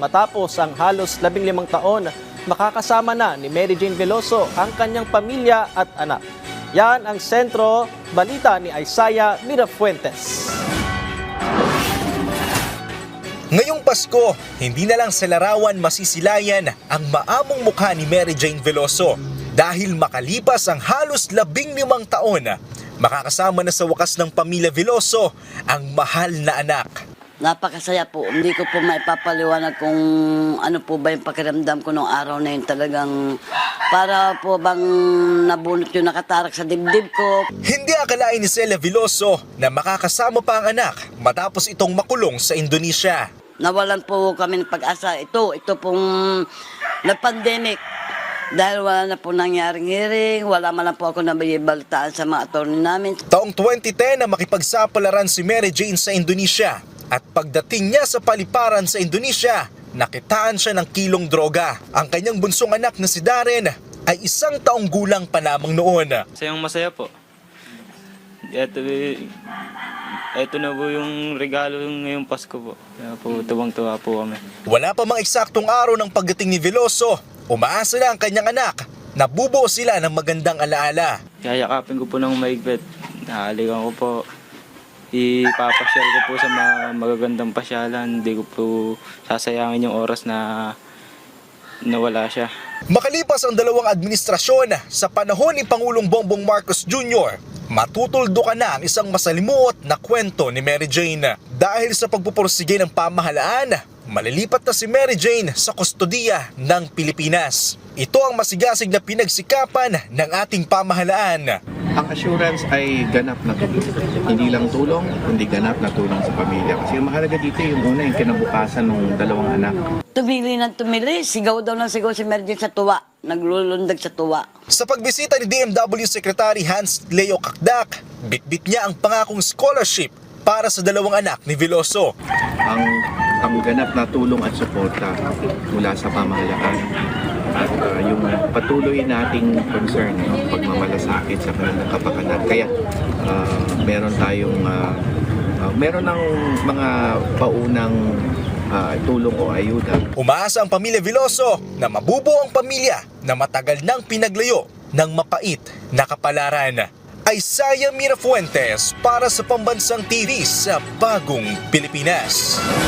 matapos ang halos 15 taon, makakasama na ni Mary Jane Veloso ang kanyang pamilya at anak. Yan ang sentro balita ni Isaiah Mirafuentes. Ngayong Pasko, hindi na lang sa larawan masisilayan ang maamong mukha ni Mary Jane Veloso dahil makalipas ang halos 15 taon, makakasama na sa wakas ng pamilya Veloso ang mahal na anak. Napakasaya po. Hindi ko po maipapaliwanag kung ano po ba yung pakiramdam ko nung araw na yun. Talagang para po bang nabunot yung nakatarak sa dibdib ko. Hindi akalain ni Celia Veloso na makakasama pa ang anak matapos itong makulong sa Indonesia. Nawalan po kami ng pag-asa. Ito pong nag-pandemic. Dahil wala na po nangyaring hearing, wala man lang po ako nabalitaan sa mga attorney namin. Taong 2010 na makipagsapalaran si Mary Jane sa Indonesia at pagdating niya sa paliparan sa Indonesia, nakitaan siya ng kilong droga. Ang kanyang bunsong anak na si Darren ay 1 taong gulang pa lamang noon. Masayang masaya po. Ito na po yung regalo ngayong Pasko po. Kaya po tuwang-tuwa po kami. Wala pa mang eksaktong araw ng pagdating ni Veloso. Umaasa na ang kanyang anak na bubuo sila ng magandang alaala. Yayakapin ko po ng maigpit. Nahalikan ko po. Ipapasyal ko po sa mga magagandang pasyalan. Hindi ko po sasayangin yung oras na nawala siya. Makalipas ang 2 administrasyon sa panahon ni Pangulong Bongbong Marcos Jr., matutuldukan na ang isang masalimuot na kwento ni Mary Jane. Dahil sa pagpupursige ng pamahalaan, malilipat na si Mary Jane sa kustodiya ng Pilipinas. Ito ang masigasig na pinagsikapan ng ating pamahalaan. Ang assurance ay ganap na tulong. Hindi lang tulong, kundi ganap na tulong sa pamilya. Kasi ang mahalaga dito yung una, yung kinabukasan ng 2 anak. Tumili ng tumili, sigaw daw ng sigaw si Mary Jane sa tuwa. Naglulundag sa tuwa. Sa pagbisita ni DMW Secretary Hans Leo Kakdak, bitbit niya ang pangakong scholarship para sa 2 anak ni Veloso. Ang ganap na tulong at suporta mula sa pamahalaan at yung patuloy nating concern, pagmamalasakit sa kanilang kapakanan. Kaya meron tayong meron ng mga paunang tulong o ayuda. Umaasa ang pamilya Veloso na mabubuo ang pamilya na matagal nang pinaglayo ng mapait na kapalaran. Isaiah Mirafuentes para sa Pambansang TV sa Bagong Pilipinas.